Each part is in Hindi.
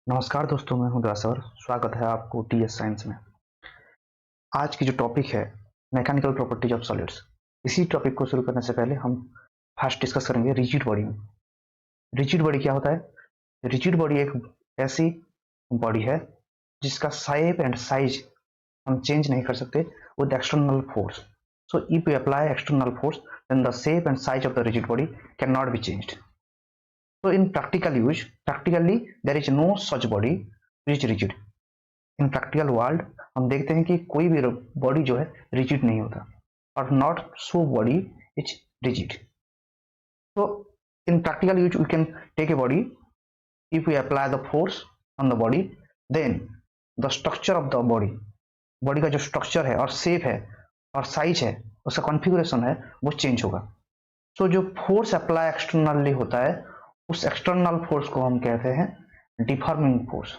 नमस्कार दोस्तों, मैं हूं दासर। स्वागत है आपको टीएस साइंस में। आज की जो टॉपिक है मैकेनिकल प्रॉपर्टीज ऑफ सॉलिड्स। इसी टॉपिक को शुरू करने से पहले हम फर्स्ट डिस्कस करेंगे रिजिड बॉडी में। रिजिड बॉडी क्या होता है? रिजिड बॉडी एक ऐसी बॉडी है जिसका शेप एंड साइज हम चेंज नहीं कर सकते with external force. So if we apply external force then the shape and size of the rigid body can not be changed. So in practical use, practically there is no such body which is rigid. In practical world हम देखते हैं कि कोई भी बॉडी जो है रिजिड नहीं होता और not so body is rigid. तो in practical use we can take a body, if we apply the force on the body then the structure of the body का जो स्ट्रक्चर है और शेप है और साइज है, उसका कॉन्फ़िगरेशन है, वो चेंज होगा। सो जो फोर्स अप्लाई एक्सटर्नली होता है उस एक्सटर्नल फोर्स को हम कहते हैं deforming force.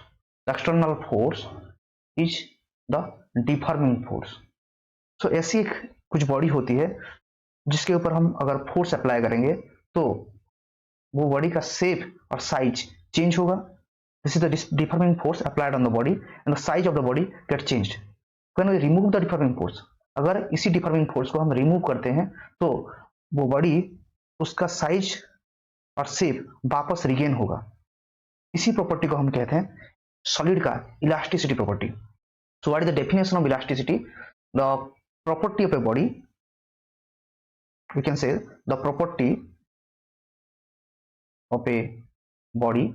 External force is the deforming force. So ऐसी कुछ बॉडी होती है जिसके ऊपर हम अगर फोर्स अप्लाई करेंगे तो वो बॉडी का शेप और साइज चेंज होगा। This is the deforming force applied on the body and the size of the body get changed when we remove the deforming force. अगर इसी डिफॉर्मिंग फोर्स को हम रिमूव करते हैं तो वो बॉडी, उसका साइज और शेप वापस रिगेन होगा। इसी प्रॉपर्टी को हम कहते हैं सॉलिड का elasticity property. So what is the definition of elasticity? The property of a body, we can say the property of a body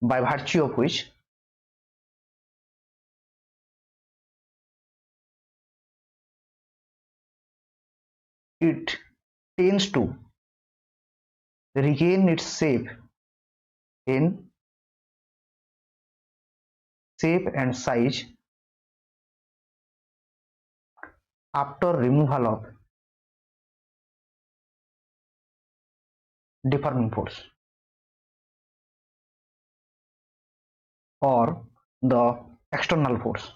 by virtue of which it tends to regain its shape and size after removal of deforming force or the external force.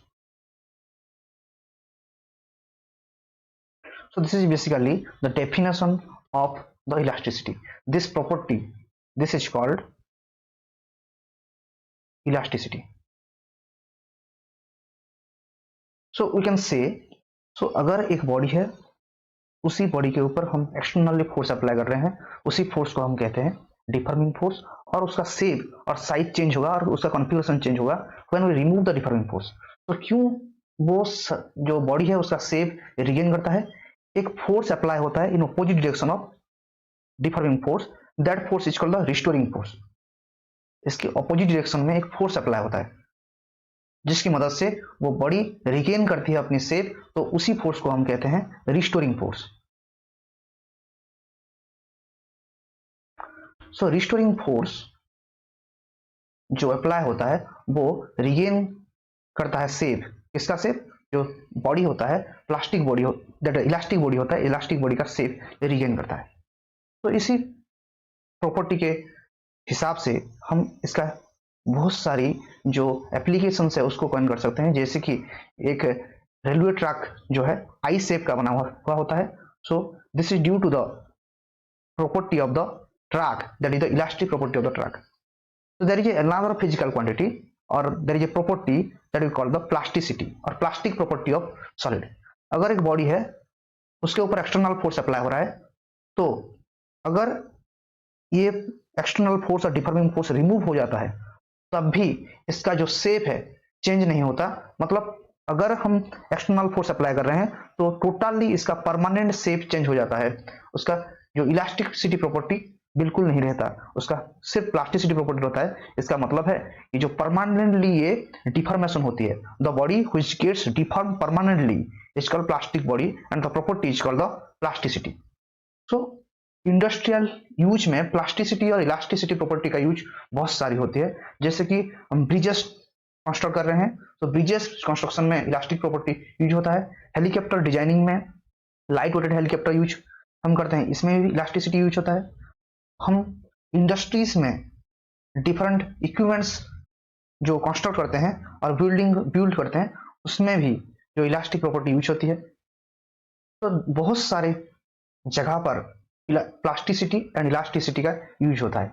So this is basically the definition of the elasticity. This property, this is called elasticity. So we can say, so अगर एक बॉडी है, उसी बॉडी के ऊपर हम एक्सटर्नली फोर्स अप्लाई कर रहे हैं, उसी फोर्स को हम कहते हैं डिफॉर्मिंग फोर्स, और उसका शेप और साइज चेंज होगा और उसका कॉन्फ़िगरेशन चेंज होगा when we remove the deforming force. तो क्यों वो जो बॉडी है उसका शेप रिगेन करता है? एक फोर्स अप्लाई होता है in opposite direction of deforming force, that force is called the restoring force. इसके ऑपोजिट डायरेक्शन में एक फोर्स अप्लाई होता है जिसकी मदद से वो बॉडी रिगेन करती है अपनी शेप, तो उसी फोर्स को हम कहते हैं restoring force. So restoring force जो अप्लाई होता है वो रिगेन करता है शेप। किसका शेप? जो बॉडी होता है, प्लास्टिक बॉडी हो, दैट इलास्टिक बॉडी होता है, इलास्टिक बॉडी का शेप रिगेन करता है। तो इसी प्रॉपर्टी के हिसाब से हम इसका बहुत सारी जो एप्लीकेशन है उसको कॉइन कर सकते हैं। जैसे कि एक रेलवे ट्रैक जो है आई शेप का बना हुआ होता है। So this is due to the property of the track, that is the elastic property of the track. So there is another physical quantity or there is a property that we call the plasticity or plastic property of solid. अगर एक बॉडी है उसके ऊपर एक्सटर्नल फोर्स अप्लाई हो रहा है, तो अगर ये एक्सटर्नल फोर्स और डिफॉर्मिंग फोर्स रिमूव हो जाता है तब भी इसका जो शेप है चेंज नहीं होता। मतलब अगर हम एक्सटर्नल फोर्स अप्लाई कर रहे हैं तो टोटली इसका परमानेंट शेप चेंज हो जाता है, उसका जो इलास्टिसिटी प्रॉपर्टी बिल्कुल नहीं रहता, उसका सिर्फ प्लास्टिसिटी प्रॉपर्टी होता है। इसका मतलब है कि जो परमानेंटली ये डिफॉर्मेशन होती है, the body which gets deform permanently is called plastic body and the property is called the plasticity. So industrial use में प्लास्टिसिटी और इलास्टिसिटी प्रॉपर्टी का यूज बहुत सारी होती है। जैसे कि हम ब्रिजेस कंस्ट्रक्ट कर रहे हैं तो ब्रिजेस कंस्ट्रक्शन में इलास्टिक प्रॉपर्टी यूज होता है। हेलीकॉप्टर डिजाइनिंग में लाइट वेटेड हेलीकॉप्टर यूज हम करते हैं, इसमें भी इलास्टिसिटी यूज होता है। हम इंडस्ट्रीज में डिफरेंट इक्विपमेंट्स जो कंस्ट्रक्ट करते हैं और बिल्ड करते हैं उसमें भी जो इलास्टिक प्रॉपर्टी यूज होती है। तो बहुत सारे जगह पर प्लास्टिसिटी एंड इलास्टिसिटी का यूज होता है।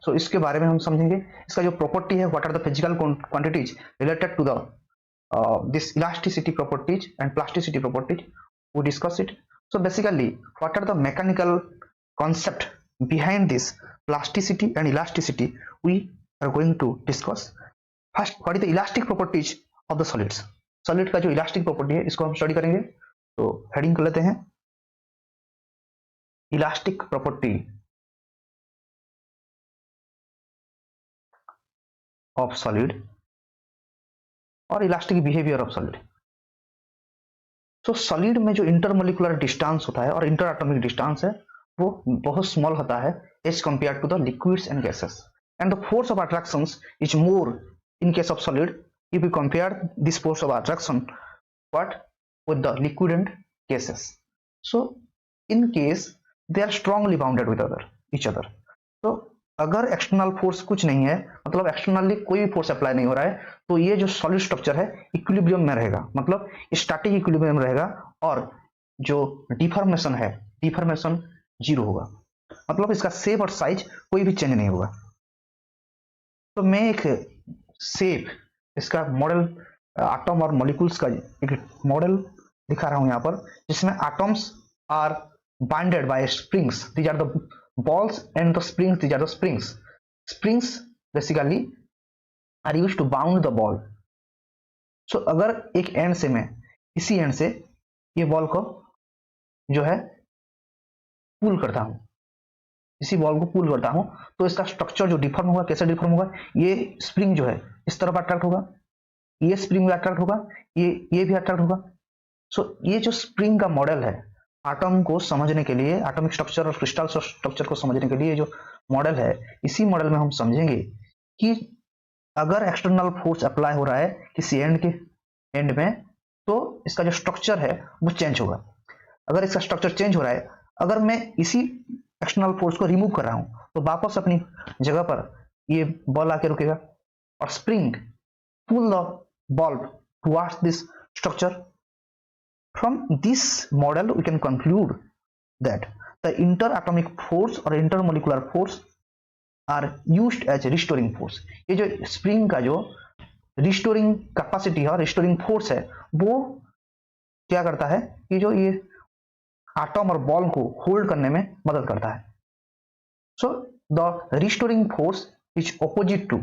सो इसके बारे में हम समझेंगे। इसका जो प्रॉपर्टी है, what are the physical quantities related to the this elasticity properties and plasticity properties, we discuss it. So basically, what are the mechanical concept behind this plasticity and elasticity, we are going to discuss. First, what is the elastic properties of the solids? Solid का जो elastic property है इसको हम स्टडी करेंगे। तो हेडिंग कर लेते हैं, इलास्टिक प्रॉपर्टी ऑफ सॉलिड और इलास्टिक बिहेवियर ऑफ सॉलिड। तो सॉलिड में जो इंटरमोलिकुलर डिस्टेंस होता है और इंटर एटॉमिक डिस्टेंस है वो बहुत स्मॉल होता है as compare to the liquids and gases, and the force of attraction is more in case of solid if you compare this force of attraction what with the liquid and gases. So in case they are strongly bounded with each other. तो अगर एक्सटर्नल फोर्स कुछ नहीं है, मतलब एक्सटर्नली कोई भी फोर्स अप्लाई नहीं हो रहा है, तो ये जो सॉलिड स्ट्रक्चर है इक्विलिब्रियम में रहेगा, मतलब स्टैटिक इक्विलिब्रियम में रहेगा, और जो डिफॉर्मेशन है, डिफॉर्मेशन जीरो होगा, मतलब इसका शेप और साइज कोई भी चेंज नहीं होगा। तो मैं एक शेप, इसका मॉडल एटम और मॉलिक्यूल्स का एक मॉडल दिखा रहा हूं यहाँ पर, जिसमें atoms are binded by springs, these are the balls, and the springs, these are the springs. Springs basically are used to bound the ball. So अगर एक एंड से मैं इसी एंड से ये बॉल को जो है पुल करता हूं, इसी बॉल को पुल करता हूं, तो इसका स्ट्रक्चर जो डिफॉर्म होगा, कैसे डिफॉर्म होगा, ये स्प्रिंग जो है इस तरफ अट्रैक्ट होगा, ये स्प्रिंग भी अट्रैक्ट होगा, ये भी अट्रैक्ट होगा। सो ये जो स्प्रिंग का मॉडल है एटम को समझने के लिए, एटॉमिक स्ट्रक्चर और क्रिस्टल स्ट्रक्चर को समझने के लिए जो मॉडल है, इसी मॉडल में हम समझेंगे कि अगर एक्सटर्नल फोर्स अप्लाई हो रहा है किसी एंड में, तो इसका जो स्ट्रक्चर है वो चेंज होगा। अगर इसका स्ट्रक्चर चेंज हो रहा है, अगर मैं इसी एक्सटर्नल फोर्स को रिमूव कर रहा हूं, तो वापस अपनी जगह पर ये बॉल आके रुकेगा, और spring pull the ball towards this structure. From this model, we can conclude that the interatomic force or intermolecular force are used as restoring force. ये जो स्प्रिंग का जो रिस्टोरिंग कैपेसिटी है और रिस्टोरिंग फोर्स है, वो क्या करता है कि जो ये एटम और बॉल को होल्ड करने में मदद करता है। So the restoring force is opposite to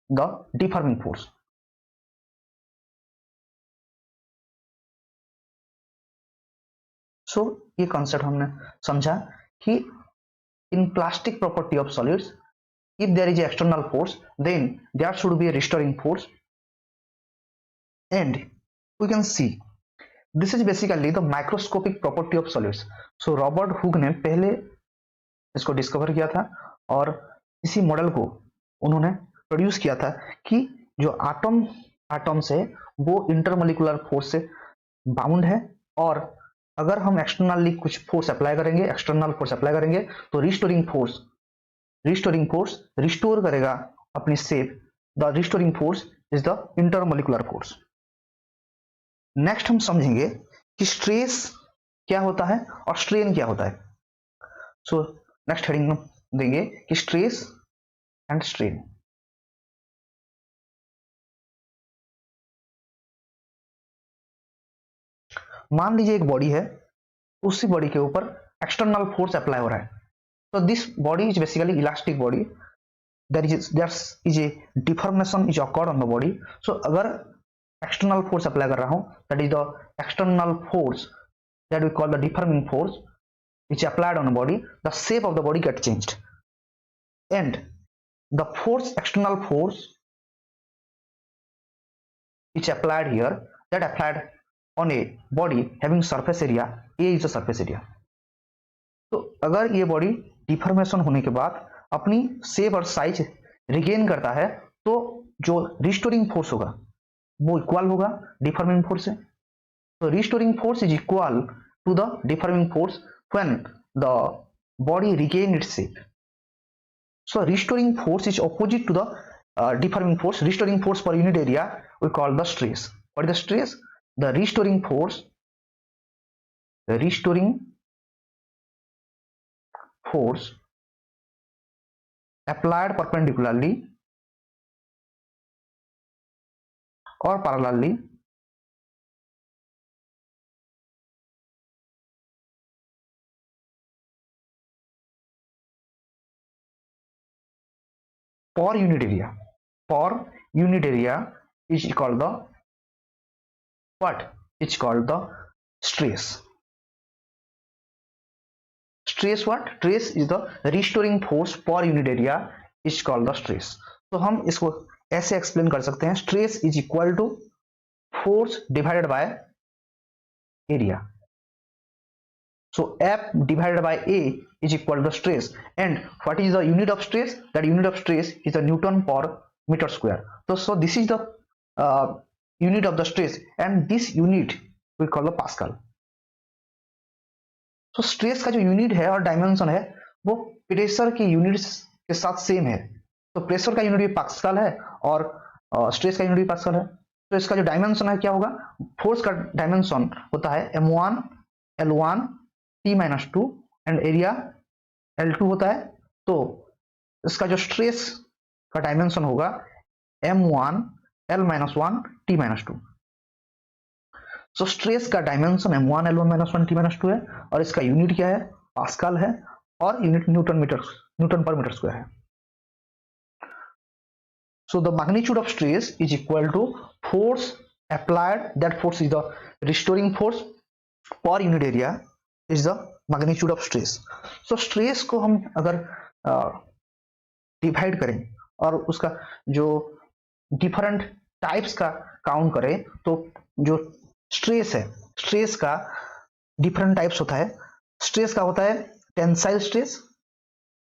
the deforming force. So ये कॉन्सेप्ट हमने समझा कि in plastic property of solids, if there is an external force, then there should be a restoring force, and we can see this is basically the microscopic property of solids. So Robert Hooke ने पहले इसको डिस्कवर किया था, और इसी मॉडल को उन्होंने प्रोड्यूस किया था कि जो एटम्स है वो इंटरमोलिकुलर फोर्स से बाउंड है, और अगर हम एक्सटर्नली कुछ फोर्स अप्लाई करेंगे, एक्सटर्नल फोर्स अप्लाई करेंगे, तो रिस्टोरिंग फोर्स रिस्टोर करेगा अपनी shape. The restoring force is the intermolecular force. Next हम समझेंगे कि स्ट्रेस क्या होता है और स्ट्रेन क्या होता है। सो नेक्स्ट हेडिंग में देंगे कि स्ट्रेस एंड स्ट्रेन। मान लीजिए एक बॉडी है, उसी बॉडी के ऊपर एक्सटर्नल फोर्स अप्लाई हो रहा है, तो this body is basically elastic body, there is a deformation is occurred on the body. So अगर एक्सटर्नल फोर्स अप्लाई कर रहा हूं, that is the external force that we call the deforming force which applied on the body, the shape of the body get changed, and the external force which applied here, that applied on a body having surface area, A is the surface area. तो अगर ये बॉडी डिफॉर्मेशन होने के बाद अपनी शेप और साइज रिगेन करता है, तो जो रिस्टोरिंग फोर्स होगा वो इक्वल होगा डिफॉर्मिंग फोर्स से। तो restoring force is equal to the deforming force when the body regain its shape. So restoring force is opposite to the deforming force. Restoring force per unit area we call the stress. What is the stress? The restoring force restoring force applied perpendicularly और parallelly per unit area. Per unit area is called the what? It's called the stress. Stress what? Stress is the restoring force per unit area is called the stress. तो हम इसको ऐसे एक्सप्लेन कर सकते हैं, stress is equal to force divided by area. So F divided by A is equal to stress. And what is the unit of stress? That unit of stress is the Newton per meter square. So this is the unit of the stress, and this unit we call the Pascal. तो स्ट्रेस का जो यूनिट है और डायमेंशन है वो प्रेशर के यूनिट्स के साथ सेम है. तो प्रेशर का यूनिट भी पास्कल है और स्ट्रेस का यूनिट भी पास्कल है. तो इसका जो डायमेंशन है क्या होगा? फोर्स का डायमेंशन होता है m1 l1 t-2 and area l2 होता है. तो इसका जो स्ट्रेस का डायमेंशन होगा m1 l-1 t-2. So stress का डायमेंशन m1 l1 -1 t-2 है और इसका यूनिट क्या है? पास्कल है और यूनिट न्यूटन पर मीटर स्क्वायर है. So the magnitude of stress is equal to force applied, that force is the restoring force per unit area is the magnitude of stress. So stress को हम अगर डिवाइड करें और उसका जो डिफरेंट टाइप्स का काउंट करें तो जो स्ट्रेस है, स्ट्रेस का डिफरेंट टाइप्स होता है. स्ट्रेस का होता है टेंसाइल स्ट्रेस.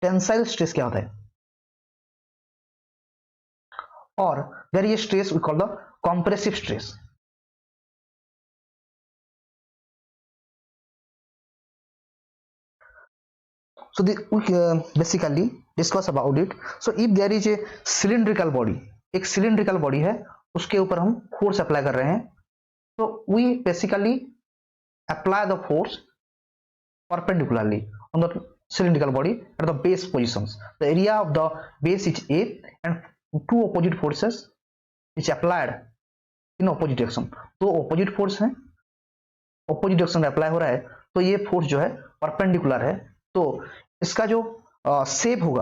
टेंसाइल स्ट्रेस क्या होता है? और there is stress we call the compressive stress. So we basically discuss about it. So if there is a cylindrical body, एक cylindrical body है, उसके ऊपर हम फोर्स अप्लाई कर रहे हैं. तो we basically apply the force perpendicularly on the cylindrical body at the base positions. The area of the base is A and two opposite forces is applied in opposite direction. तो opposite force है, opposite direction में अप्लाई हो रहा है. तो ये फोर्स जो है परपेंडिकुलर है. तो इसका जो शेप होगा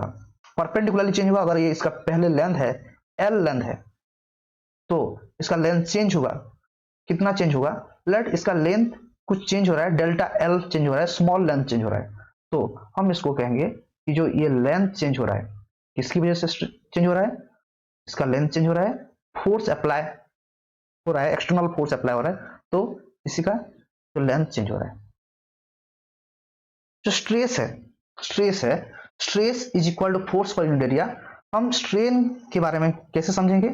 परपेंडिकुलरली चेंज होगा. अगर ये इसका पहले लेंथ है L लेंथ है तो इसका लेंथ चेंज होगा. कितना चेंज होगा? लेट इसका लेंथ कुछ चेंज हो रहा है, डेल्टा L चेंज हो रहा है, स्मॉल लेंथ चेंज हो रहा है. तो हम इसको कहेंगे कि जो ये लेंथ चेंज हो रहा है किसकी वजह से चेंज हो रहा है? इसका लेंथ चेंज हो रहा है, फोर्स अप्लाई हो रहा है, एक्सटर्नल फोर्स अप्लाई हो रहा है. तो इसी का जो लेंथ चेंज हो रहा है. जो स्ट्रेस है, stress is equal to force per unit area. हम स्ट्रेन के बारे में कैसे समझेंगे?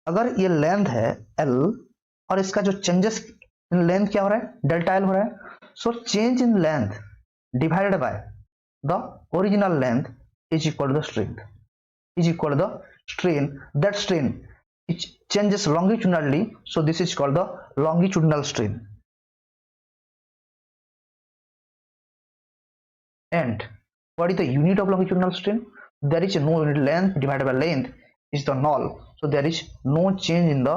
अगर ये लेंथ है L और इसका जो चेंजेस इन लेंथ क्या हो रहा है? डेल्टा L हो रहा है. So change in length divided by the original length is equal to the strain, is equal to the strain. That strain it changes longitudinally, so this is called the longitudinal strain. And what is the unit of longitudinal strain? There is no unit. Length divided by length is the null. So there is no change in the,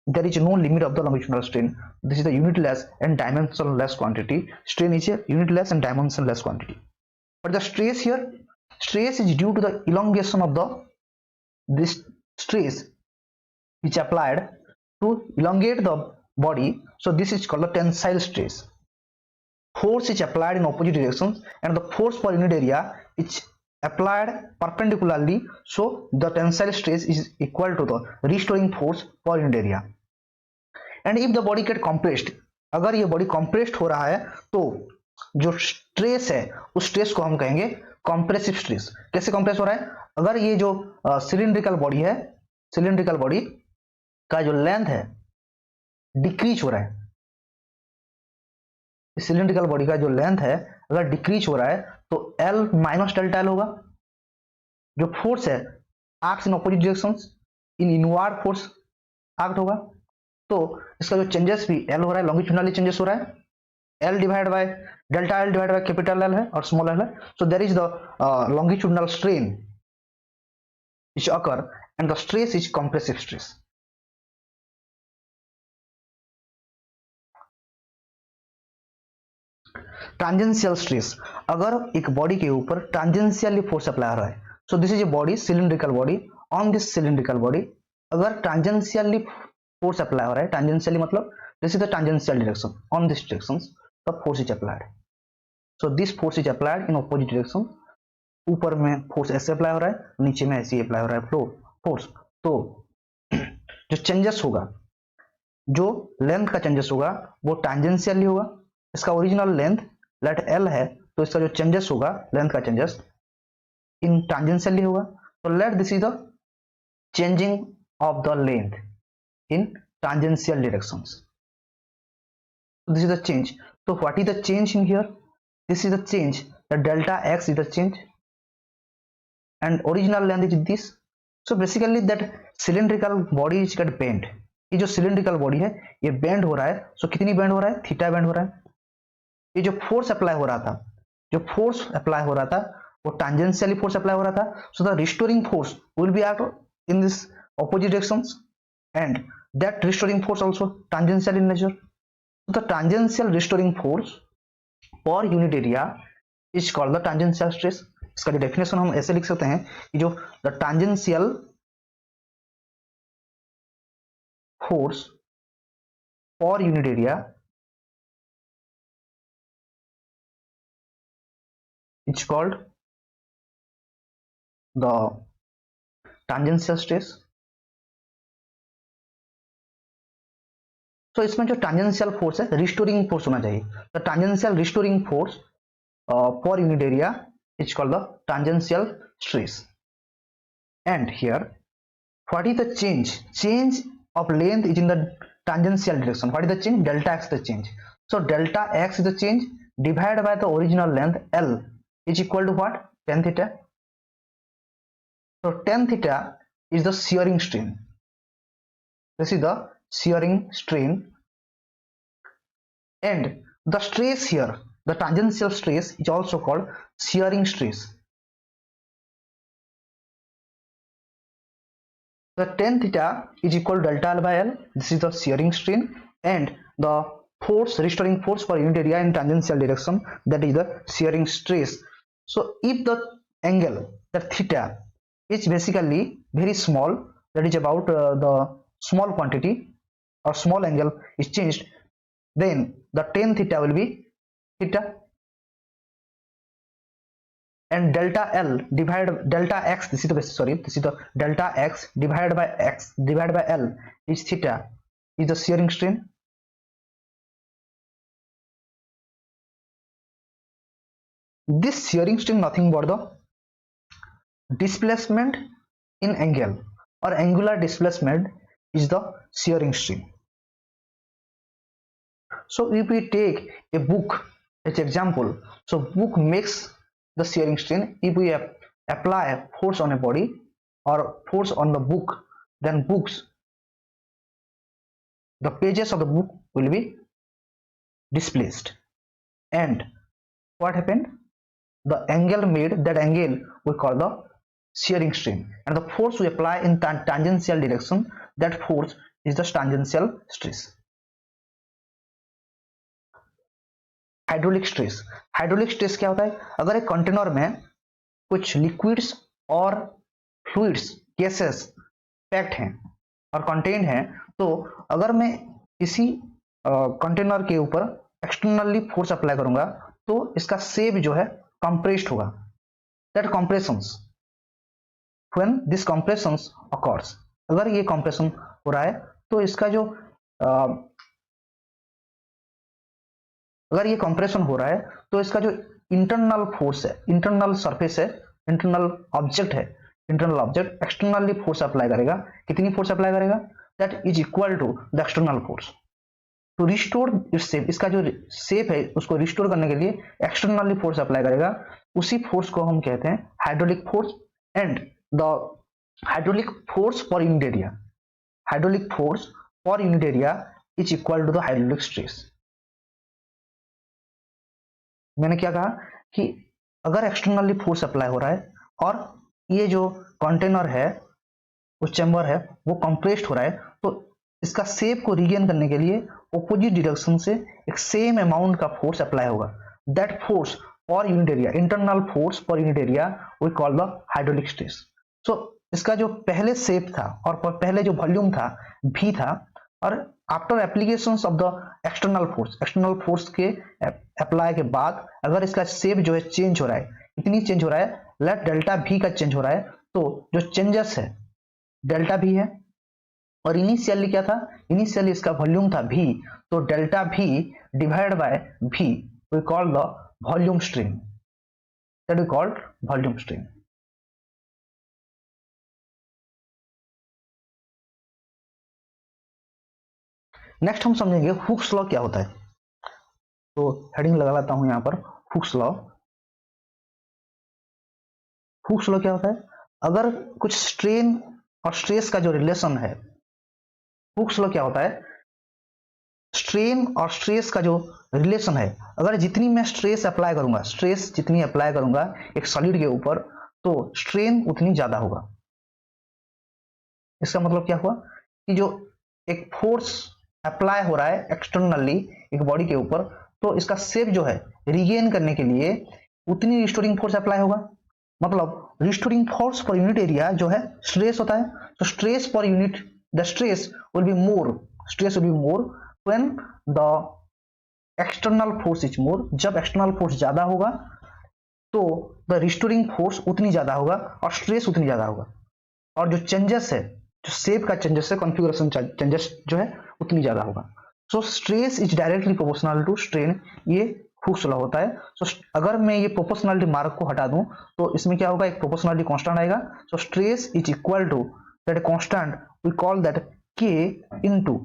there is no limit of the longitudinal strain. This is the unitless and dimensionless quantity. Strain is a unitless and dimensionless quantity. But the stress here, stress is due to the elongation of the, this stress which applied to elongate the body. So this is called the tensile stress. Force is applied in opposite directions and the force per unit area is applied perpendicularly, so the tensile stress is equal to the restoring force per unit area. And if the body get compressed, अगर ये बॉडी कंप्रेस्ड हो रहा है तो जो स्ट्रेस है उस स्ट्रेस को हम कहेंगे कंप्रेसिव स्ट्रेस. कैसे कंप्रेस हो रहा है? अगर ये जो सिलिंड्रिकल बॉडी है, सिलिंड्रिकल बॉडी का जो लेंथ है डिक्रीज हो रहा है, सिलिंड्रिकल बॉडी का जो लेंथ है अगर डिक्रीज हो रहा है तो L माइनस डेल्टा L होगा. जो फोर्स है acts in opposite directions, in inward force act होगा. तो इसका जो चेंजेस भी L हो रहा है, लॉन्गिट्यूडिनली चेंजेस हो रहा है. L divided by delta L divided by capital L है और small l है. So there is the longitudinal strain which occur and the stress is compressive stress. Tangential stress, अगर एक बॉडी के ऊपर tangentially फोर्स अप्लाई हो रहा है, so this is a body, cylindrical body. On this cylindrical body अगर tangentially फोर्स अप्लाई हो रहा है, tangentially मतलब this is the tangential direction, on this direction the force is applied. So this force is applied in opposite direction. ऊपर में फोर्स ऐसे अप्लाई हो रहा है, नीचे में ऐसे अप्लाई हो रहा है फ्लो फोर्स. तो जो चेंजेस होगा, जो लेंथ का चेंजेस होगा वो टैंजेंशियली होगा. इसका ओरिजिनल लेंथ लेट एल है, तो इसका जो चेंजेस होगा लेंथ का चेंजेस इन टैंजेंशियली होगा. तो let this is the changing of the length in tangential directions. This is the change. तो what is the change in here? This is the change. The delta x is the change, and original length is this. So basically that cylindrical body is get bent. ये जो cylindrical body है ये bend हो रहा है. So कितनी bend हो रहा है? थीटा bend हो रहा है. ये जो force apply हो रहा था, जो force apply हो रहा था वो tangentially force apply हो रहा था. So the restoring force will be act in this opposite directions, and that restoring force also tangential in nature. So the tangential restoring force पर unit area is called the tangential stress. इसका जो डेफिनेशन हम ऐसे लिख सकते हैं कि जो the tangential force per unit area is called the tangential stress. तो इसमें जो टैंजेंशियल फोर्स है रिस्टोरिंग फोर्स होना चाहिए. The tangential restoring force per unit area is called the tangential stress. And here what is the change of length is in the tangential direction. What is the change? Delta x is the change. So delta x is the change divided by the original length L is equal to what? Tan theta. So tan theta is the shearing strain. This is the shearing strain, and the stress here, the tangential stress is also called shearing stress. The tan theta is equal to delta L by L. This is the shearing strain, and the force, restoring force per unit area in tangential direction, that is the shearing stress. So if the angle, that theta, is basically very small, that is about the small quantity or small angle is changed, then the tan theta will be theta, and delta L divided delta x, this is the delta x divided by L is theta, is the shearing strain. This shearing strain nothing but the displacement in angle or angular displacement is the shearing strain. So if we take a book as example, so book makes the shearing strain. If we apply force on a body or force on the book, then the pages of the book will be displaced, and what happened? The angle made, that angle we call the shearing strain, and the force we apply in tangential direction, that force is the tangential stress. Hydraulic stress. Hydraulic stress क्या होता है? अगर एक कंटेनर में कुछ लिक्विड्स और फ्लूइड्स, गैसेस पैक्ड हैं और कंटेन्ड हैं, तो अगर मैं इसी कंटेनर के ऊपर एक्सटर्नली फोर्स अप्लाई करूंगा तो इसका शेप जो है कंप्रेस्ड होगा. That compressions, when this compressions occurs, अगर ये कंप्रेशन हो रहा है तो इसका जो अगर ये कंप्रेशन हो रहा है तो इसका जो इंटरनल फोर्स है, इंटरनल सरफेस है, इंटरनल ऑब्जेक्ट है, internal object externally force apply करेगा. कितनी फोर्स अप्लाई करेगा? That is equal to the external force to restore its shape. इसका जो शेप है उसको रिस्टोर करने के लिए एक्सटर्नली फोर्स अप्लाई करेगा. उसी फोर्स को हम कहते हैं hydraulic force. And the hydraulic force per unit area, hydraulic force per unit area is equal to the hydraulic stress. मैंने क्या कहा कि अगर एक्सटर्नली फोर्स अप्लाई हो रहा है और ये जो कंटेनर है, उस चैम्बर है, वो कंप्रेस्ड हो रहा है, तो इसका शेप को रिगेन करने के लिए ऑपोजिट डायरेक्शन से एक सेम अमाउंट का फोर्स अप्लाई होगा। That force per unit area, internal force per unit area we call the hydraulic stress. So इसका जो पहले शेप था और पहले जो वॉल्यूम था v था, और after application of the external force के अप्लाई के बाद अगर इसका शेप जो है चेंज हो रहा है, इतनी चेंज हो रहा है, लेट डेल्टा v का चेंज हो रहा है, तो जो चेंजेस है डेल्टा v है। और इनिशियली क्या था, इनिशियली इसका वॉल्यूम था v, तो delta v divide by v we call the volume strain, that we called volume strain. Next हम समझेंगे हुक्स लॉ क्या होता है। तो हेडिंग लगा लेता हूं यहां पर, हुक्स लॉ। हुक्स लॉ क्या होता है, अगर कुछ स्ट्रेन और स्ट्रेस का जो रिलेशन है, हुक्स लॉ क्या होता है, स्ट्रेन और स्ट्रेस का जो रिलेशन है, अगर जितनी मैं स्ट्रेस अप्लाई करूंगा, स्ट्रेस जितनी अप्लाई करूंगा एक सॉलिड के ऊपर, तो स्ट्रेन उतनी ज्यादा होगा। इसका मतलब क्या हुआ कि जो एक फोर्स अप्लाई हो रहा है एक्सटर्नली एक बॉडी के ऊपर, तो इसका शेप जो है रिगेन करने के लिए उतनी रिस्टोरिंग फोर्स अप्लाई होगा। मतलब restoring force per unit area जो है स्ट्रेस होता है, तो stress per unit, the stress will be more, stress will be more when the external force is more. जब एक्सटर्नल फोर्स ज्यादा होगा तो द रिस्टोरिंग फोर्स उतनी ज्यादा होगा और स्ट्रेस उतनी ज्यादा होगा, और जो चेंजेस है, जो शेप का चेंजेस है, कॉन्फ़िगरेशन चेंजेस जो है उतनी ज्यादा होगा। So stress is directly proportional to strain, ये हुक्स लॉ होता है। सो अगर मैं ये प्रोपोर्शनलिटी मार्क को हटा दूं तो इसमें क्या होगा, एक प्रोपोर्शनलिटी कांस्टेंट आएगा। So stress is equal to that constant, we call that K into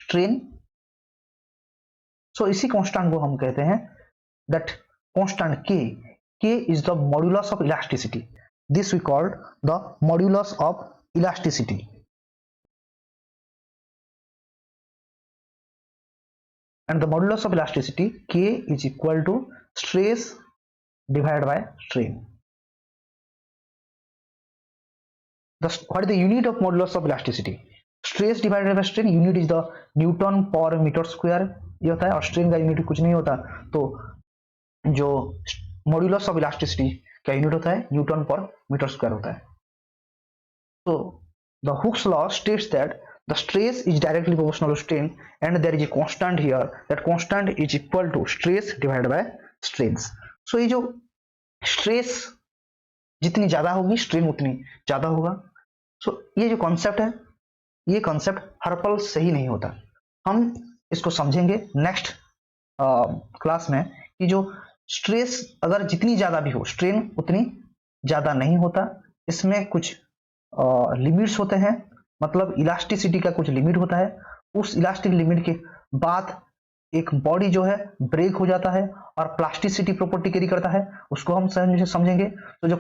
strain. So इसी कांस्टेंट को हम कहते हैं that constant K is the modulus of elasticity. This we called the modulus of elasticity. And the modulus of elasticity K is equal to stress divided by strain. What is the unit of modulus of elasticity? Stress divided by strain, unit is the Newton per meter square ये होता है, और strain का यूनिट कुछ नहीं होता। तो जो modulus of elasticity का यूनिट होता है न्यूटन पर मीटर स्क्वायर होता है। तो the Hooke's law states that the stress is directly proportional to strain, and there is a constant here, that constant is equal to stress divided by strains. So ये जो stress जितनी ज्यादा होगी स्ट्रेन उतनी ज्यादा होगा। So ये जो कॉन्सेप्ट है, ये कॉन्सेप्ट हर पल सही नहीं होता। हम इसको समझेंगे नेक्स्ट क्लास में कि जो स्ट्रेस अगर जितनी ज्यादा भी हो स्ट्रेन उतनी ज्यादा नहीं होता। इसमें कुछ लिमिट्स होते हैं, मतलब इलास्टिसिटी का कुछ लिमिट होता है। उस इलास्टिक लिमिट के बाद एक बॉडी जो है ब्रेक हो जाता है और प्लास्टिसिटी प्रॉपर्टी कैरी करता है, उसको हम समझेंगे। तो जो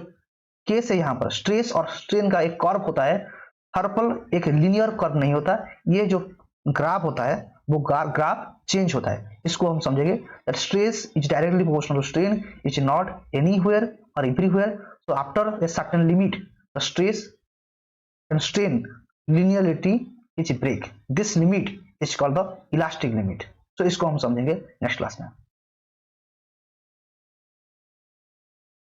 केस है यहाँ पर स्ट्रेस और स्ट्रेन का एक कर्व होता है, हर पल एक लीनियर कर्व नहीं होता। ये जो ग्राफ होता है वो ग्राफ चेंज होता है, इसको हम समझेंगे। That stress is directly proportional to strain, is not anywhere और everywhere. So after a certain limit the stress and strain linearity is break. This limit is called the elastic limit. So इसको हम समझेंगे नेक्स्ट क्लास में।